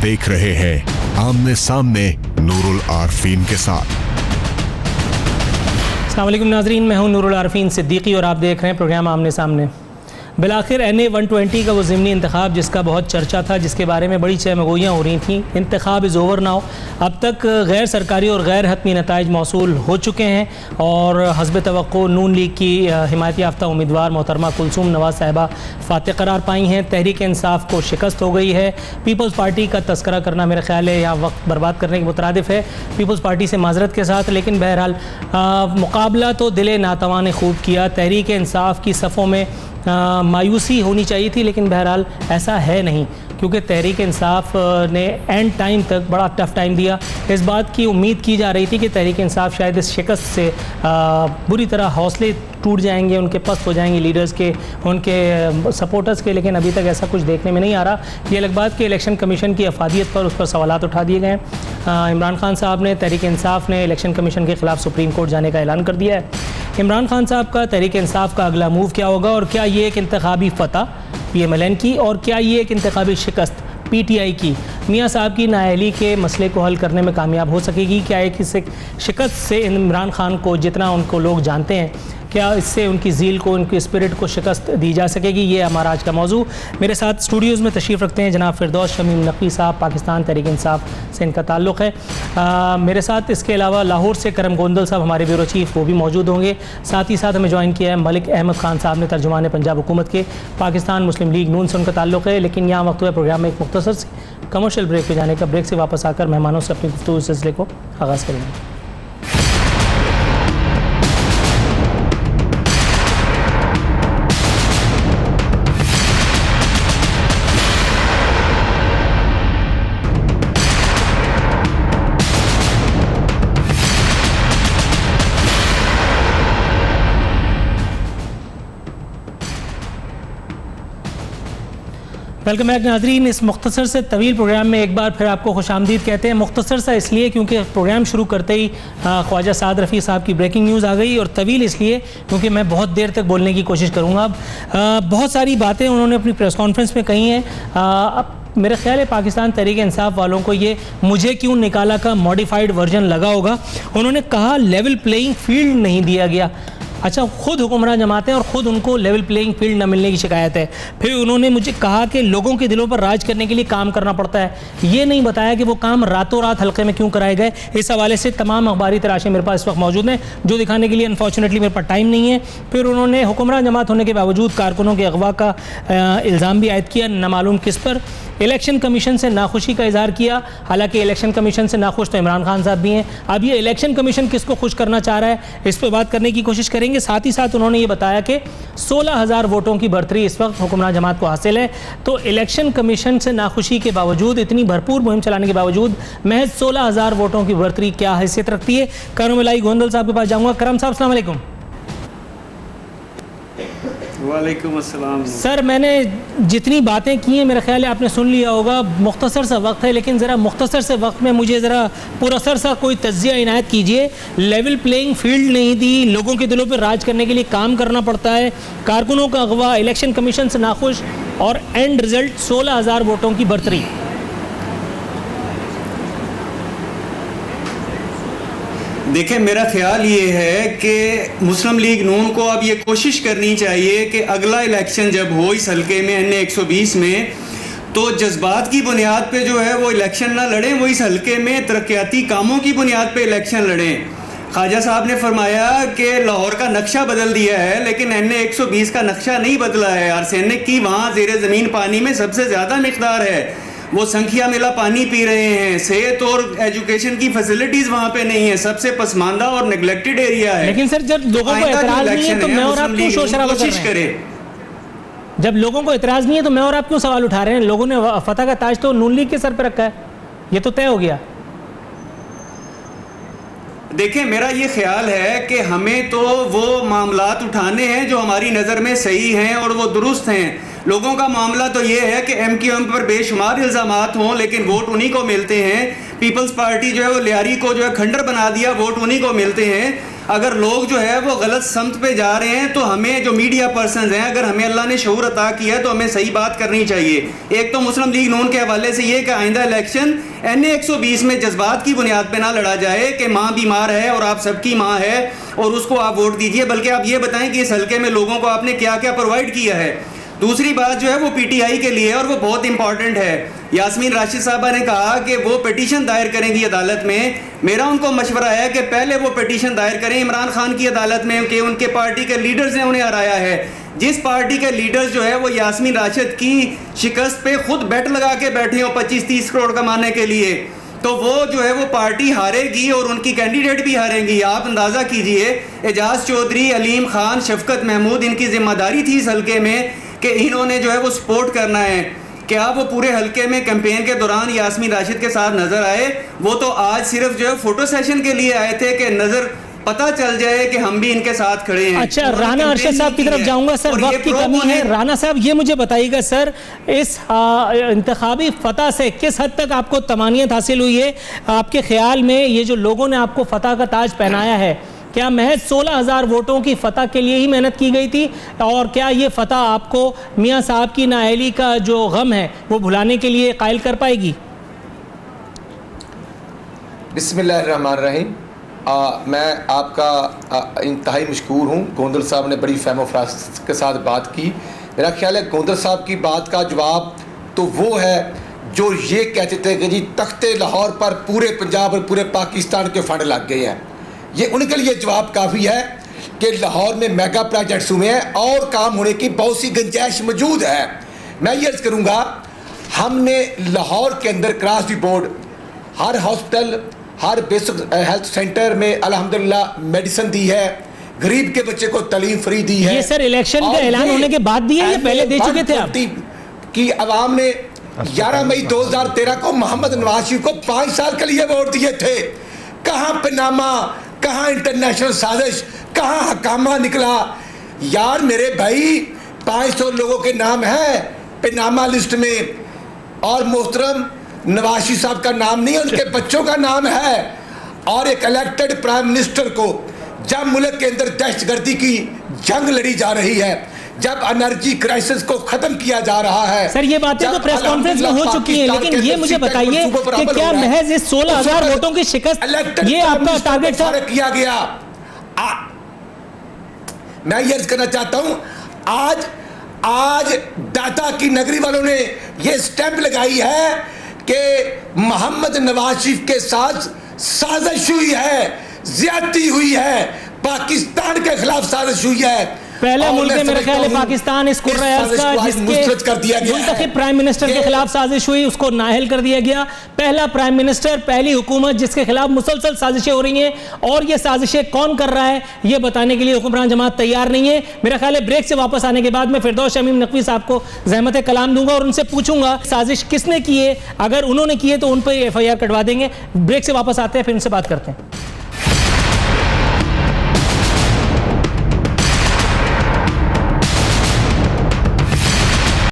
देख रहे हैं आमने सामने नूरुल आरफीन के साथ। अस्सलाम वालेकुम नाज़रीन, मैं हूं नूरुल आरफीन सिद्दीकी और आप देख रहे हैं प्रोग्राम आमने सामने। बिलाखिर NA 120 का वो ज़िमनी इंतखाब जिसका बहुत चर्चा था, जिसके बारे में बड़ी चहमगोइयाँ हो रही थी, इंतखाब इज़ ओवर नाउ। अब तक गैर सरकारी और गैर हतमी नताइज मौसूल हो चुके हैं और हस्ब तवक्को नून लीग की हिमायत याफ्ता उम्मीदवार मोहतरमा कुलसूम नवाज़ साहिबा फातह करार पाई हैं। तहरीक इंसाफ को शिकस्त हो गई है। पीपल्स पार्टी का तस्करा करना मेरा ख्याल है यहाँ वक्त बर्बाद करने के मुतरादिफ है, पीपल्स पार्टी से माजरत के साथ। लेकिन बहरहाल मुकाबला तो दिल नातवा ने खूब किया। तहरीक इंसाफ की सफ़ों में मायूसी होनी चाहिए थी, लेकिन बहरहाल ऐसा है नहीं, क्योंकि तहरीक इंसाफ ने एंड टाइम तक बड़ा टफ़ टाइम दिया। इस बात की उम्मीद की जा रही थी कि तहरीक इंसाफ शायद इस शिकस्त से बुरी तरह हौसले टूट जाएंगे, उनके पस्त हो जाएंगे लीडर्स के, उनके सपोर्टर्स के, लेकिन अभी तक ऐसा कुछ देखने में नहीं आ रहा। ये अलग बात कि इलेक्शन कमीशन की अफादियत पर उस पर सवालात उठा दिए गए हैं। इमरान खान साहब ने, तहरीक इंसाफ ने इलेक्शन कमीशन के ख़िलाफ़ सुप्रीम कोर्ट जाने का ऐलान कर दिया है। इमरान खान साहब का तहरीक इंसाफ का अगला मूव क्या होगा, और क्या ये एक इंतखाबी फ़तह PMLN की, और क्या ये एक इंतखाबी शिकस्त PTI की मियाँ साहब की नाअहली के मसले को हल करने में कामयाब हो सकेगी? क्या एक इस शिकस्त से इमरान खान को, जितना उनको लोग जानते हैं, क्या इससे उनकी ज़ील को, उनकी स्पिरिट को शिकस्त दी जा सकेगी? ये हमारा आज का मौजू। मेरे साथ स्टूडियोज़ में तशरीफ़ रखते हैं जनाब फिरदौस शमीम नकवी साहब, पाकिस्तान तहरीक इंसाफ से इनका ताल्लुक़ है। मेरे साथ इसके अलावा लाहौर से करम गोंदल साहब, हमारे ब्यूरो चीफ़, वो भी मौजूद होंगे। साथ ही साथ हमें ज्वाइन किया है मलिक अहमद खान साहब ने, तर्जुमान पंजाब हुकूमत के, पाकिस्तान मुस्लिम लीग नून से उनका ताल्लुक़ है। लेकिन यहाँ वक्त हुआ प्रोग्राम में एक मुख्तसर से कमर्शियल ब्रेक पे जाने का। ब्रेक से वापस आकर मेहमानों से अपनी गुफ्तगू सिलसिले को आगाज़ करेंगे। वेलकम बैक नाज़रीन। इस मुख्तसर से तवील प्रोग्राम में एक बार फिर आपको खुशामदीद कहते हैं। मुख्तसर सा इसलिए क्योंकि प्रोग्राम शुरू करते ही ख्वाजा साद रफ़ी साहब की ब्रेकिंग न्यूज़ आ गई, और तवील इसलिए क्योंकि मैं बहुत देर तक बोलने की कोशिश करूँगा। अब बहुत सारी बातें उन्होंने अपनी प्रेस कॉन्फ्रेंस में कही हैं। अब मेरा ख्याल है पाकिस्तान तहरीक इंसाफ वालों को ये मुझे क्यों निकाला का मॉडिफाइड वर्जन लगा होगा। उन्होंने कहा लेवल प्लेइंग फील्ड नहीं दिया गया। अच्छा, खुद हुक्मरान जमाते हैं और ख़ुद उनको लेवल प्लेइंग फील्ड न मिलने की शिकायत है। फिर उन्होंने मुझे कहा कि लोगों के दिलों पर राज करने के लिए काम करना पड़ता है। ये नहीं बताया कि वो काम रातों रात हल्के में क्यों कराए गए। इस हवाले से तमाम अखबारी तराशें मेरे पास इस वक्त मौजूद हैं, जो दिखाने के लिए अनफॉर्चुनेटली मेरे पास टाइम नहीं है। फिर उन्होंने हुक्मरान जमात होने के बावजूद कारकुनों के अगवा का इल्ज़ाम भी आयद किया, नामालूम किस पर। इलेक्शन कमीशन से नाखुशी का इजहार किया, हालांकि इलेक्शन कमीशन से नाखुश तो इमरान खान साहब भी हैं। अब ये इलेक्शन कमीशन किसको खुश करना चाह रहा है, इस पर बात करने की कोशिश करेंगे। साथ ही साथ उन्होंने ये बताया कि 16,000 वोटों की बढ़तरी इस वक्त हुक्मरान जमात को हासिल है। तो इलेक्शन कमीशन से नाखुशी के बावजूद, इतनी भरपूर मुहिम चलाने के बावजूद महज 16,000 वोटों की बढ़तरी क्या हैसियत रखती है? करम गोंदल साहब के पास जाऊँगा। करम साहब अस्सलाम वालेकुम। वालेकुम अस्सलाम। सर, मैंने जितनी बातें की हैं मेरा ख्याल है आपने सुन लिया होगा। मुख्तसर सा वक्त है, लेकिन ज़रा मुख्तसर से वक्त में मुझे ज़रा पुरअसर सा कोई तज्जिया इनायत कीजिए। लेवल प्लेइंग फील्ड नहीं दी, लोगों के दिलों पर राज करने के लिए काम करना पड़ता है, कारकुनों का अगवा, इलेक्शन कमीशन से नाखुश, और एंड रिजल्ट 16,000 वोटों की बढ़तरी। देखें, मेरा ख्याल ये है कि मुस्लिम लीग नून को अब ये कोशिश करनी चाहिए कि अगला इलेक्शन जब हो इस हल्के में NA 120 में, तो जज्बात की बुनियाद पे जो है वो इलेक्शन ना लड़ें, वो इस हल्के में तरक्याती कामों की बुनियाद पे इलेक्शन लड़ें। ख्वाजा साहब ने फरमाया कि लाहौर का नक्शा बदल दिया है, लेकिन NA 120 का नक्शा नहीं बदला है। आर्सेनिक की वहाँ ज़ेरे ज़मीन पानी में सबसे ज़्यादा मिकदार है, वो संख्या मिला पानी पी रहे हैं। सेहत और एजुकेशन की फैसिलिटीज वहाँ पे नहीं है, सबसे पसमानदा और नेग्लेक्टेड एरिया है। लेकिन सर, जब लोगों को एतराज नहीं है तो मैं और आप क्यों शोर शराबा कर रहे हैं? जब लोगों को एतराज नहीं है तो मैं और आप क्यों सवाल उठा रहे हैं? लोगों ने फतह का ताज तो नून लीग के सर पर रखा है, ये तो तय हो गया। देखें, मेरा ये ख्याल है कि हमें तो वो मामलात उठाने हैं जो हमारी नज़र में सही हैं और वो दुरुस्त हैं। लोगों का मामला तो ये है कि MQM पर बेशुमार इल्ज़ामात हों, लेकिन वोट उन्हीं को मिलते हैं। पीपल्स पार्टी जो है वो लियारी को जो है खंडर बना दिया, वोट उन्हीं को मिलते हैं। अगर लोग जो है वो गलत समत पे जा रहे हैं तो हमें जो मीडिया पर्सन हैं, अगर हमें अल्लाह ने शऊर अता किया है तो हमें सही बात करनी चाहिए। एक तो मुस्लिम लीग नून के हवाले से ये कि आइंदा इलेक्शन NA 120 में जज्बात की बुनियाद पे ना लड़ा जाए कि माँ बीमार है और आप सबकी माँ है और उसको आप वोट दीजिए, बल्कि आप ये बताएं कि इस हल्के में लोगों को आपने क्या क्या प्रोवाइड किया है। दूसरी बात जो है वो PTI के लिए और वो बहुत इंपॉर्टेंट है। यास्मीन राशिद साहबा ने कहा कि वो पिटीशन दायर करेंगी अदालत में। मेरा उनको मशवरा है कि पहले वो पिटीशन दायर करें इमरान खान की अदालत में कि उनके पार्टी के लीडर्स ने उन्हें हराया है। जिस पार्टी के लीडर्स जो है वो यास्मीन राशिद की शिकस्त पे खुद बेट लगा के बैठे हो 25-30 करोड़ कमाने के लिए, तो वो जो है वो पार्टी हारेगी और उनकी कैंडिडेट भी हारेंगी। आप अंदाज़ा कीजिए, एजाज चौधरी, अलीम खान, शफकत महमूद, इनकी जिम्मेदारी थी इस हल्के में कि इन्होंने जो है वो सपोर्ट करना है। क्या वो पूरे हल्के में कैंपेन के दौरान यास्मीन राशिद के साथ नजर आए? वो तो आज सिर्फ जो है फोटो सेशन के लिए आए थे कि नजर पता चल जाए कि हम भी इनके साथ खड़े हैं। अच्छा, राना अरशद साहब की तरफ जाऊंगा सर, वक्त की कमी है। राना साहब ये मुझे बताइएगा सर, इस इंतखाबी फतह से किस हद तक आपको तमानियत हासिल हुई है? आपके ख्याल में ये जो लोगों ने आपको फतह का ताज पहनाया है, क्या महज 16,000 वोटों की फतह के लिए ही मेहनत की गई थी, और क्या ये फतह आपको मियां साहब की नाअहली का जो गम है वो भुलाने के लिए कायल कर पाएगी? बिस्मिल्लाहिर्रहमानिर्रहीम। मैं आपका इंतहाई मशकूर हूँ। गोंदल साहब ने बड़ी फहम फरास्त के साथ बात की। मेरा ख्याल है गोंदल साहब की बात का जवाब तो वो है जो ये कहते थे कि जी तख्ते लाहौर पर पूरे पंजाब और पूरे पाकिस्तान के फंड लग गए हैं। ये उनके लिए जवाब काफ़ी है कि लाहौर में मेगा प्रोजेक्ट्स हुए हैं और काम होने की बहुत सी गुंजाइश मौजूद है। मैं ये अर्ज़ करूँगा, हमने लाहौर के अंदर क्रॉस दी बोर्ड हर हॉस्पिटल, हर बेसिक हेल्थ सेंटर में अल्हम्दुलिल्लाह मेडिसिन दी है, गरीब के बच्चे को तालीम फ्री दी है। ये सर इलेक्शन का ऐलान होने के बाद दिए या पहले दे चुके थे आप? कि अवाम ने 11 मई 2013 को मोहम्मद नवाज शरीफ को 5 साल के लिए वोट दिए थे। कहाँ पनामा, कहाँ इंटरनेशनल साजिश, कहाँ हकामा निकला? यार मेरे भाई 500 लोगों के नाम है पनामा लिस्ट में, और मोहतरम नवाज शरीफ साहब का नाम नहीं है, उनके बच्चों का नाम है। और एक इलेक्टेड प्राइम मिनिस्टर को जब मुल्क के अंदर दहशतगर्दी की जंग लड़ी जा रही है, जब एनर्जी क्राइसिस को खत्म किया जा रहा है। सर ये बातें तो प्रेस कॉन्फ्रेंस में हो चुकी हैं, लेकिन ये मुझे बताइए कि क्या महज इस 16,000 वोटों की शिकस्त ये आपका टारगेट था? किया गया। मैं ये अर्ज करना चाहता हूं, आज दाता की नगरी वालों ने ये स्टैंप लगाई है कि मोहम्मद नवाज शरीफ के साथ साजिश हुई है, ज्यादती हुई है, पाकिस्तान के खिलाफ साजिश हुई है। पहला मुल्क है मेरे ख्याल है पाकिस्तान इस का जिसके मुंतखब प्राइम मिनिस्टर के खिलाफ साजिश हुई, उसको नाअहल कर दिया गया। पहला प्राइम मिनिस्टर, पहली हुकूमत जिसके खिलाफ मुसलसल साजिशें हो रही हैं, और ये साजिशें कौन कर रहा है ये बताने के लिए हुक्मरान जमात तैयार नहीं है। मेरा ख्याल है ब्रेक से वापस आने के बाद मैं फिरदौस शमीम नकवी साहब को ज़हमत कलाम दूंगा और उनसे पूछूंगा साजिश किसने की है। अगर उन्होंने की है तो उन पर FIR कटवा देंगे। ब्रेक से वापस आते हैं, फिर उनसे बात करते हैं।